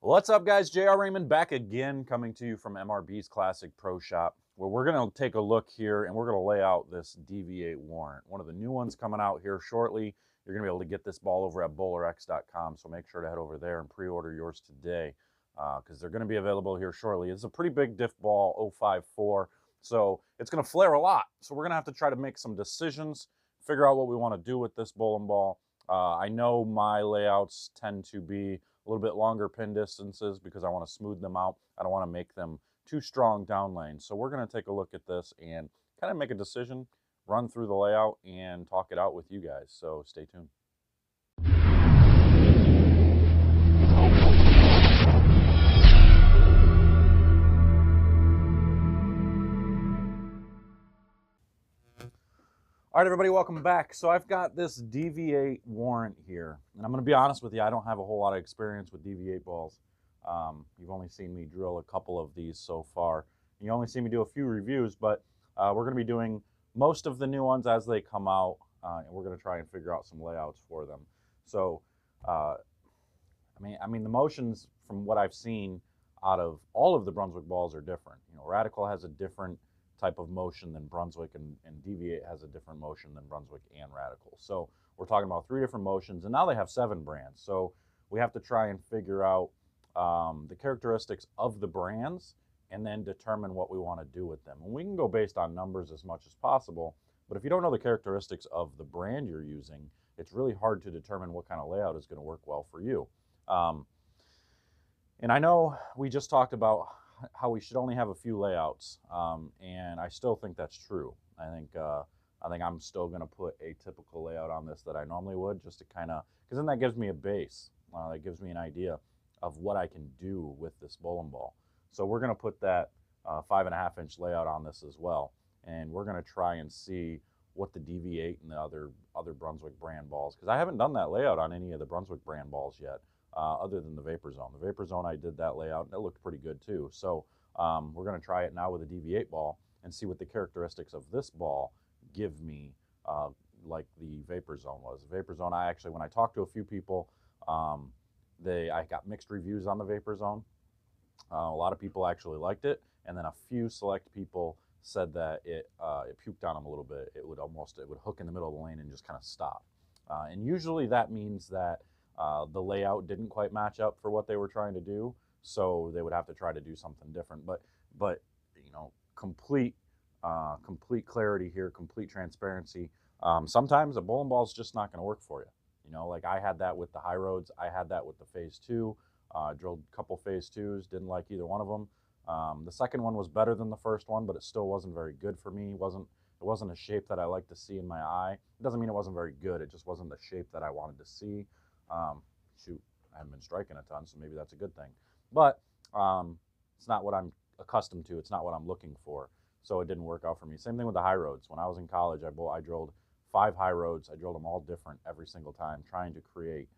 What's up, guys? JR Raymond back again, coming to you from MRB's Classic Pro Shop, where we're going to take a look here and we're going to lay out this DV8 Warrant, one of the new ones coming out here shortly. You're going to be able to get this ball over at BowlerX.com, so make sure to head over there and pre-order yours today because they're going to be available here shortly. It's a pretty big diff ball, 054, so it's going to flare a lot. So we're going to have to try to make some decisions, figure out what we want to do with this bowling ball. I know my layouts tend to be a little bit longer pin distances because I want to smooth them out. I don't want to make them too strong down lane. So we're going to take a look at this and kind of make a decision, run through the layout, and talk it out with you guys. So stay tuned. All right, everybody, welcome back. So I've got this DV8 Warrant here, and I'm going to be honest with you, I don't have a whole lot of experience with DV8 balls. You've only seen me drill a couple of these so far. You only see me do a few reviews, but we're going to be doing most of the new ones as they come out, and we're going to try and figure out some layouts for them. So, I mean, the motions from what I've seen out of all of the Brunswick balls are different. You know, Radical has a different type of motion than Brunswick, and DV8 has a different motion than Brunswick and Radical. So we're talking about 3 different motions, and now they have 7 brands. So we have to try and figure out the characteristics of the brands and then determine what we want to do with them. And we can go based on numbers as much as possible, but if you don't know the characteristics of the brand you're using, it's really hard to determine what kind of layout is going to work well for you. And I know we just talked about how we should only have a few layouts, and I still think that's true. I think I'm still going to put a typical layout on this that I normally would, just to kind of, because then that gives me a base. That gives me an idea of what I can do with this bowling ball. So we're going to put that 5.5-inch layout on this as well, and we're going to try and see what the DV8 and the other Brunswick brand balls, because I haven't done that layout on any of the Brunswick brand balls yet. Other than the Vapor Zone. The Vapor Zone, I did that layout, and it looked pretty good too. So we're going to try it now with a DV8 ball and see what the characteristics of this ball give me, like the Vapor Zone was. The Vapor Zone, when I talked to a few people, I got mixed reviews on the Vapor Zone. A lot of people actually liked it, and then a few select people said that it puked on them a little bit. It would hook in the middle of the lane and just kind of stop. And usually that means that the layout didn't quite match up for what they were trying to do, so they would have to try to do something different. But you know, complete clarity here, complete transparency. Sometimes a bowling ball is just not going to work for you. You know, like I had that with the high roads. I had that with the phase 2. Drilled a couple phase 2s, didn't like either one of them. The second one was better than the first one, but it still wasn't very good for me. It wasn't a shape that I like to see in my eye. It doesn't mean it wasn't very good. It just wasn't the shape that I wanted to see. Shoot, I haven't been striking a ton, so maybe that's a good thing. But it's not what I'm accustomed to. It's not what I'm looking for. So it didn't work out for me. Same thing with the high roads. When I was in college, I drilled 5 high roads. I drilled them all different every single time, trying to create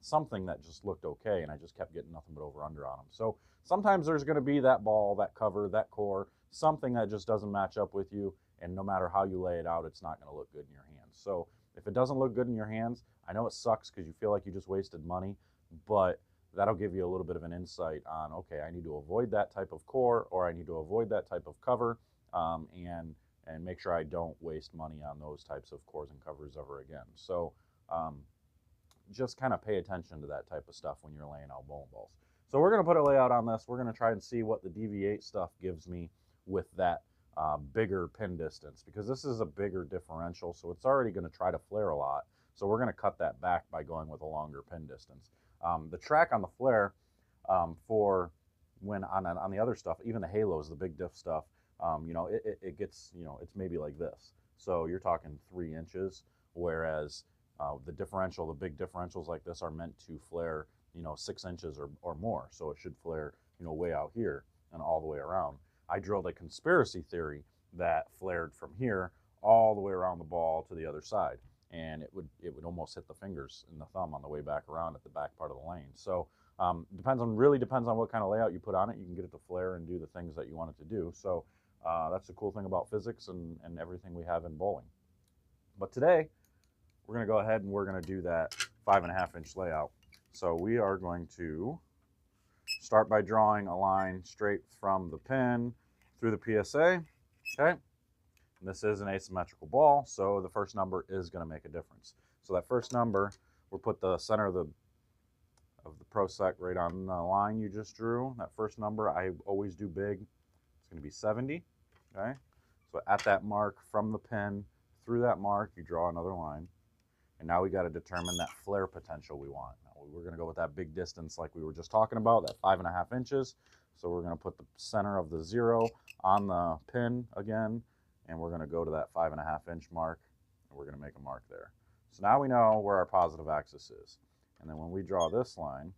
something that just looked okay, and I just kept getting nothing but over-under on them. So sometimes there's going to be that ball, that cover, that core, something that just doesn't match up with you, and no matter how you lay it out, it's not going to look good in your hands. So if it doesn't look good in your hands, I know it sucks because you feel like you just wasted money, but that'll give you a little bit of an insight on, okay, I need to avoid that type of core, or I need to avoid that type of cover, and make sure I don't waste money on those types of cores and covers ever again. So just kind of pay attention to that type of stuff when you're laying out bowling balls. So we're going to put a layout on this. We're going to try and see what the DV8 stuff gives me with that bigger pin distance, because this is a bigger differential, so it's already going to try to flare a lot. So we're going to cut that back by going with a longer pin distance. The track on the flare for when on the other stuff, even the halos, the big diff stuff, you know, it gets, you know, it's maybe like this. So you're talking 3 inches, whereas the differential, the big differentials like this are meant to flare, you know, 6 inches or more. So it should flare, you know, way out here and all the way around. I drilled a conspiracy theory that flared from here all the way around the ball to the other side, and it would almost hit the fingers and the thumb on the way back around at the back part of the lane. So really depends on what kind of layout you put on it. You can get it to flare and do the things that you want it to do. So that's the cool thing about physics and everything we have in bowling. But today we're going to go ahead and we're going to do that 5.5-inch layout. So we are going to start by drawing a line straight from the pin through the PSA, okay? And this is an asymmetrical ball, so the first number is going to make a difference. So that first number, we'll put the center of the pro sec right on the line you just drew. That first number, I always do big. It's going to be 70, okay? So at that mark from the pin through that mark, you draw another line. And now we got to determine that flare potential we want. Now we're going to go with that big distance like we were just talking about, that 5.5 inches. So we're going to put the center of the 0 on the pin again, and we're going to go to that 5.5 inch mark, and we're going to make a mark there. So now we know where our positive axis is. And then when we draw this line,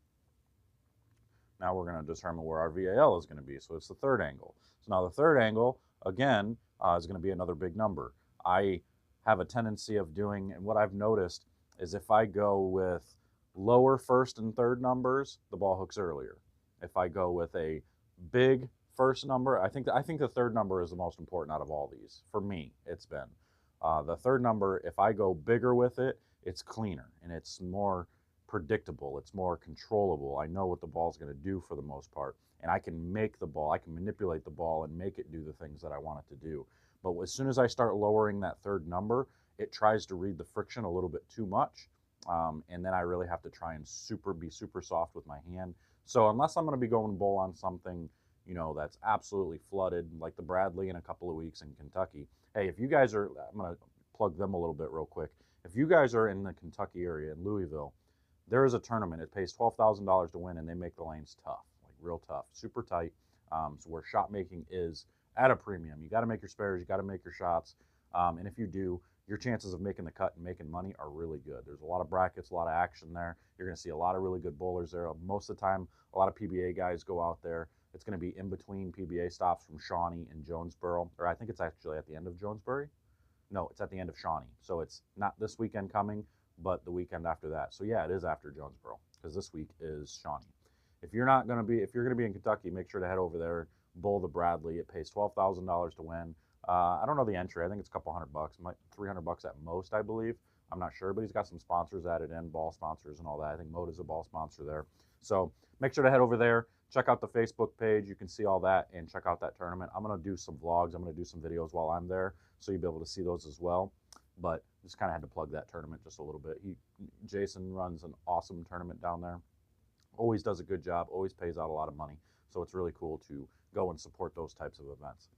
now we're going to determine where our VAL is going to be. So it's the third angle. So now the third angle, again, is going to be another big number. I have a tendency of doing, and what I've noticed is if I go with lower first and third numbers, the ball hooks earlier. If I go with a big first number, I think the third number is the most important out of all these. For me, it's been. The third number, if I go bigger with it, it's cleaner and it's more predictable. It's more controllable. I know what the ball is going to do for the most part, and I can make the ball, I can manipulate the ball and make it do the things that I want it to do. But as soon as I start lowering that third number, it tries to read the friction a little bit too much, and then I really have to try and be super soft with my hand. So unless I'm going to be going bowl on something, you know, that's absolutely flooded, like the Bradley in a couple of weeks in Kentucky. Hey, if you guys are, I'm going to plug them a little bit real quick. If you guys are in the Kentucky area, in Louisville, there is a tournament. It pays $12,000 to win, and they make the lanes tough, like real tough, super tight. So where shot making is at a premium. You got to make your spares, you got to make your shots, and if you do, your chances of making the cut and making money are really good. There's a lot of brackets, a lot of action there. You're going to see a lot of really good bowlers there. Most of the time, a lot of PBA guys go out there. It's going to be in between PBA stops from Shawnee and Jonesboro, or I think it's actually at the end of Jonesbury. No, it's at the end of Shawnee. So it's not this weekend coming, but the weekend after that. So yeah, it is after Jonesboro because this week is Shawnee. If you're going to be in Kentucky, make sure to head over there, bowl the Bradley. It pays $12,000 to win. I don't know the entry. I think it's a couple $100, $300 at most, I believe. I'm not sure, but he's got some sponsors added in, ball sponsors and all that. I think Moda's a ball sponsor there. So make sure to head over there. Check out the Facebook page. You can see all that and check out that tournament. I'm going to do some vlogs. I'm going to do some videos while I'm there, so you'll be able to see those as well. But just kind of had to plug that tournament just a little bit. Jason runs an awesome tournament down there. Always does a good job. Always pays out a lot of money. So it's really cool to go and support those types of events.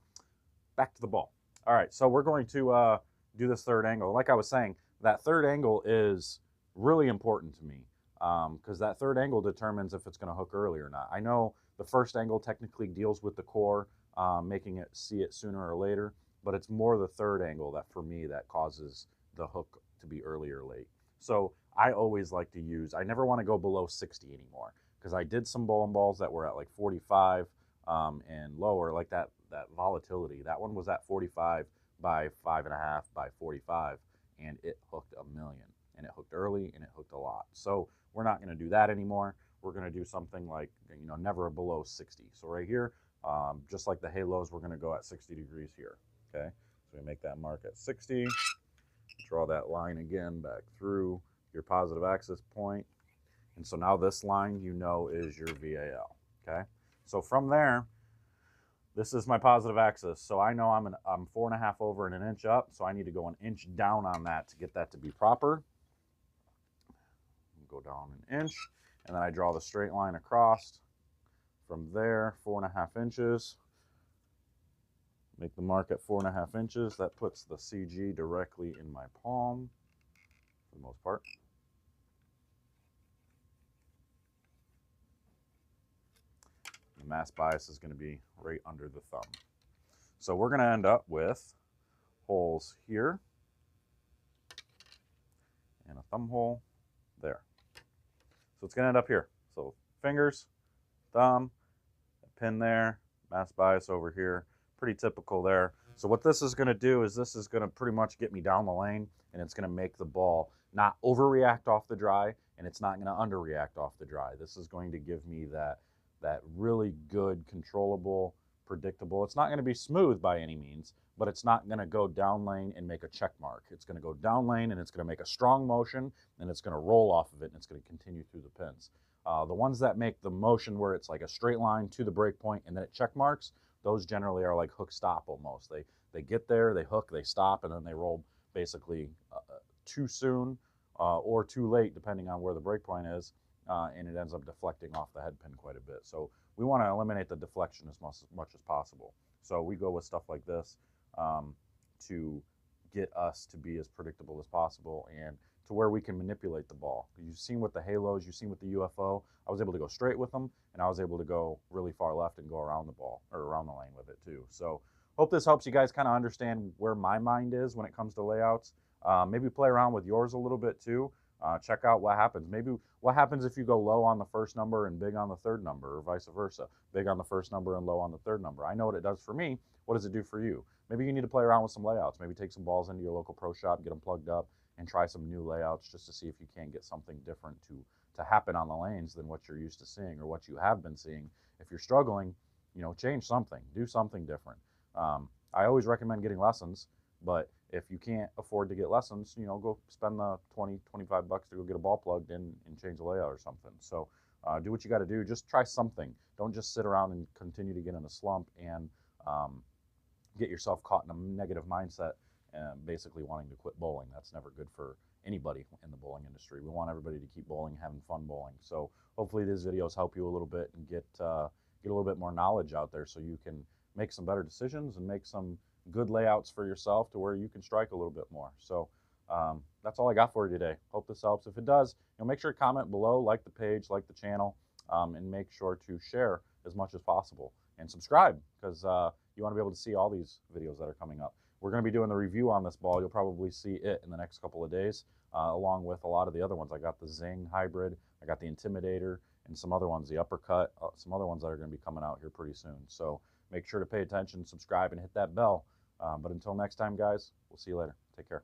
Back to the ball. All right, so we're going to do this third angle. Like I was saying, that third angle is really important to me because that third angle determines if it's going to hook early or not. I know the first angle technically deals with the core, making it see it sooner or later, but it's more the third angle that, for me, that causes the hook to be early or late. So I always like to use, I never want to go below 60 anymore because I did some bowling balls that were at like 45 and lower, like that volatility. That one was at 45 by 5.5 by 45, and it hooked a million, and it hooked early, and it hooked a lot. So we're not going to do that anymore. We're going to do something like, you know, never below 60. So right here, just like the halos, we're going to go at 60 degrees here. Okay, so we make that mark at 60. Draw that line again back through your positive axis point. And so now this line, you know, is your VAL. Okay, so from there, this is my positive axis. So I know I'm 4.5 over and 1 inch up. So I need to go 1 inch down on that to get that to be proper. Go down 1 inch, and then I draw the straight line across. From there, 4.5 inches. Make the mark at 4.5 inches. That puts the CG directly in my palm for the most part. The mass bias is going to be right under the thumb. So we're going to end up with holes here and a thumb hole there. So it's going to end up here. So fingers, thumb, a pin there, mass bias over here. Pretty typical there. So what this is going to do is this is going to pretty much get me down the lane, and it's going to make the ball not overreact off the dry, and it's not going to underreact off the dry. This is going to give me that really good, controllable, predictable. It's not going to be smooth by any means, but it's not going to go down lane and make a check mark. It's going to go down lane, and it's going to make a strong motion, and it's going to roll off of it, and it's going to continue through the pins. The ones that make the motion where it's like a straight line to the break point and then it check marks, those generally are like hook stop almost. They get there, they hook, they stop, and then they roll basically too soon or too late, depending on where the break point is, and it ends up deflecting off the head pin quite a bit. So we want to eliminate the deflection as much as possible. So we go with stuff like this to get us to be as predictable as possible and to where we can manipulate the ball. You've seen with the halos, you've seen with the UFO, I was able to go straight with them, and I was able to go really far left and go around the ball, or around the lane with it too. So hope this helps you guys kind of understand where my mind is when it comes to layouts. Maybe play around with yours a little bit too. Check out what happens. Maybe what happens if you go low on the first number and big on the third number, or vice versa. Big on the first number and low on the third number. I know what it does for me. What does it do for you? Maybe you need to play around with some layouts. Maybe take some balls into your local pro shop, get them plugged up, and try some new layouts just to see if you can't get something different to happen on the lanes than what you're used to seeing or what you have been seeing. If you're struggling, you know, change something, do something different. I always recommend getting lessons, but if you can't afford to get lessons, you know, go spend the 20, 25 bucks to go get a ball plugged in and change the layout or something. So do what you got to do. Just try something. Don't just sit around and continue to get in a slump and get yourself caught in a negative mindset and basically wanting to quit bowling. That's never good for anybody in the bowling industry. We want everybody to keep bowling, having fun bowling. So hopefully these videos help you a little bit and get a little bit more knowledge out there so you can make some better decisions and make some good layouts for yourself to where you can strike a little bit more. So that's all I got for you today. Hope this helps. If it does, you know, make sure to comment below, like the page, like the channel, and make sure to share as much as possible and subscribe, because you want to be able to see all these videos that are coming up. We're going to be doing the review on this ball. You'll probably see it in the next couple of days, along with a lot of the other ones. I got the Zing hybrid, I got the Intimidator, and some other ones, the Uppercut, some other ones that are going to be coming out here pretty soon. So make sure to pay attention, subscribe, and hit that bell. But until next time, guys, we'll see you later. Take care.